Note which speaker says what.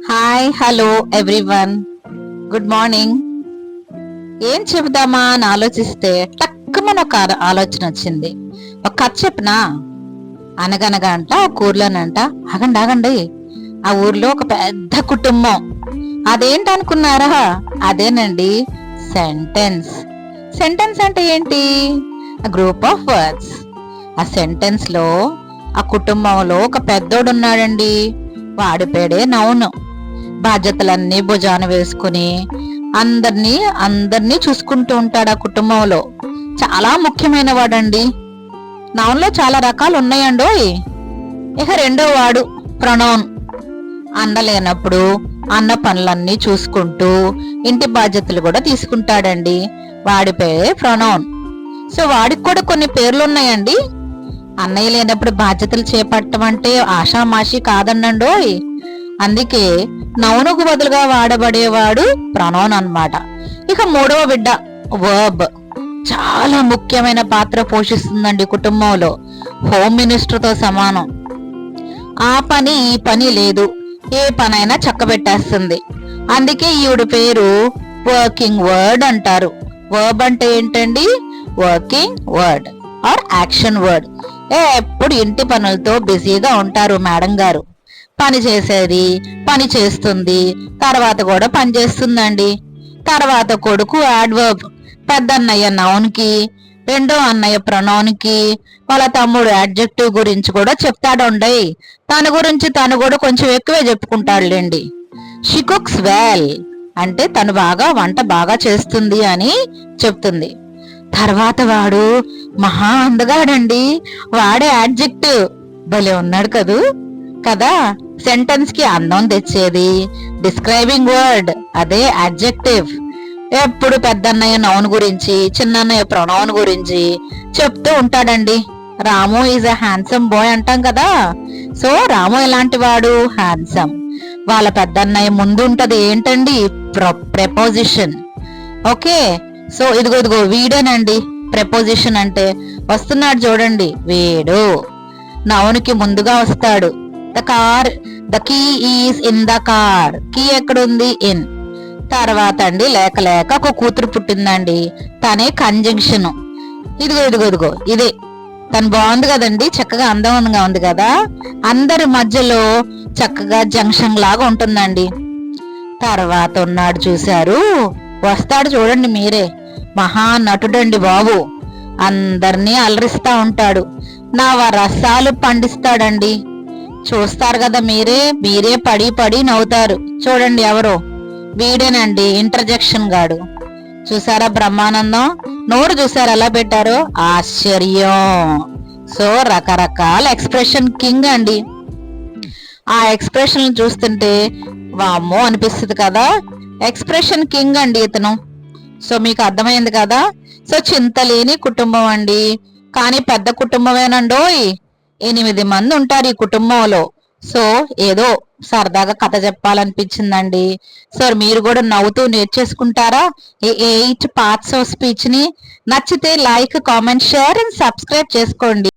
Speaker 1: Hi hello everyone, good morning. ఏం చెబుదామా అని ఆలోచిస్తే టక్కుమని ఒక ఆలోచన వచ్చింది. ఒక కథ చెప్పనా? అనగనగా అంట ఒక ఊర్లోనంట, ఆగండి ఆగండి, ఆ ఊర్లో ఒక పెద్ద కుటుంబం. అదేంటనుకున్నారా? అదేనండి సెంటెన్స్. సెంటెన్స్ అంటే ఏంటి? Group of words. ఆ సెంటెన్స్ లో ఆ కుటుంబంలో ఒక పెద్దోడు ఉన్నాడండి. వాడి పేడే నౌను. బాధ్యతలన్నీ భుజాన వేసుకుని అందరినీ అందరినీ చూసుకుంటూ ఉంటాడు. ఆ కుటుంబంలో చాలా ముఖ్యమైన వాడండి. నౌన్లో చాలా రకాలు ఉన్నాయండోయ్. ఇక రెండో వాడు ప్రొనౌన్. అన్న లేనప్పుడు అన్న పనులన్నీ చూసుకుంటూ ఇంటి బాధ్యతలు కూడా తీసుకుంటాడండి. వాడి పేరే ప్రొనౌన్. సో వాడికి కూడా కొన్ని పేర్లు ఉన్నాయండి. అన్నయ్య లేనప్పుడు బాధ్యతలు చేపట్టడం అంటే ఆషామాషి కాదన్నండోయ్. అందుకే నౌనుకు బదులుగా వాడబడేవాడు ప్రొనౌన్ అన్నమాట. ఇక మూడవ బిడ్డ వర్బ్. చాలా ముఖ్యమైన పాత్ర పోషిస్తుందండి కుటుంబంలో. హోమ్ మినిస్టర్ తో సమానం. ఆ పని ఈ పని లేదు, ఏ పనైనా చక్కబెట్టేస్తుంది. అందుకే ఈవిడ పేరు వర్కింగ్ వర్డ్ అంటారు. వర్బ్ అంటే ఏంటండి? Working word or action word. ఎప్పుడు ఇంటి పనులతో బిజీగా ఉంటారు మేడం గారు. పని చేసేది పని చేస్తుంది, తర్వాత కూడా పని చేస్తుందండి. తర్వాత కొడుకు యాడ్వర్బ్. పెద్దన్నయ్య నౌన్ కి, రెండో అన్నయ్య ప్రొనౌన్ కి, వాళ్ళ తమ్ముడు యాడ్జెక్టివ్ గురించి కూడా చెప్తాడుండీ. తన గురించి తను కూడా కొంచెం ఎక్కువే చెప్పుకుంటాడులేండి. షీ కుక్స్ వెల్ అంటే తను వంట బాగా చేస్తుంది అని చెప్తుంది. తర్వాత వాడు మహా అందగాడండి. వాడే యాడ్జెక్టివ్. భలే ఉన్నాడు కదా. సెంటెన్స్ కి అందం తెచ్చేది డిస్క్రైబింగ్ వర్డ్, అదే అడ్జెక్టివ్. ఎప్పుడు పెద్దన్నయ్య నౌన్ గురించి, చిన్నన్నయ్య ప్రొనౌన్ గురించి చెప్తూ ఉంటాడండి. రాము ఈజ్ అ హ్యాండ్సమ్ బాయ్ అంటాం కదా. సో రాము ఎలాంటి వాడు? హ్యాండ్సమ్. వాళ్ళ పెద్దన్నయ్య ముందు ఉంటది ఏంటండి? ప్రెపోజిషన్. ఓకే, సో ఇదిగో వీడేనండి ప్రెపోజిషన్ అంటే. వస్తున్నాడు చూడండి వీడు. నౌన్కి ముందుగా వస్తాడు. The key is in the car. Key ఎక్కడుంది? ఇన్. తర్వాత అండి లేక ఒక కూతురు పుట్టిందండి. తనే కంజంక్షన్. ఇదిగో ఇదే. తను బాగుంది కదండి, చక్కగా అందంగా ఉంది కదా. అందరి మధ్యలో చక్కగా జంక్షన్ లాగా ఉంటుందండి. తర్వాత ఉన్నాడు చూశారు, వస్తాడు చూడండి మీరే. మహానటుడండి బాబు. అందరినీ అలరిస్తా ఉంటాడు. నవరసాలు పండిస్తాడండి. చూస్తారు కదా మీరే పడి నవ్వుతారు. చూడండి ఎవరో, వీడేనండి ఇంటర్జెక్షన్ గాడు. చూసారా బ్రహ్మానందం? నోరు చూసారా ఎలా పెట్టారో? ఆశ్చర్యం. సో రకరకాల ఎక్స్ప్రెషన్ కింగ్ అండి. ఆ ఎక్స్ప్రెషన్ చూస్తుంటే వామ్మో అనిపిస్తుంది కదా. ఎక్స్ప్రెషన్ కింగ్ అండి ఇతను. సో మీకు అర్థమైంది కదా. సో చింతలేని కుటుంబం అండి, కానీ పెద్ద కుటుంబమేనండోయ్. 8 మంది ఉంటారు ఈ కుటుంబంలో. సో ఏదో సరదాగా కథ చెప్పాలనిపించిందండి. సో మీరు కూడా నవ్వుతూ నేర్చేసుకుంటారా ఈ 8 పార్ట్స్ ఆఫ్ స్పీచ్ ని? నచ్చితే like, comment, share and subscribe చేసుకోండి.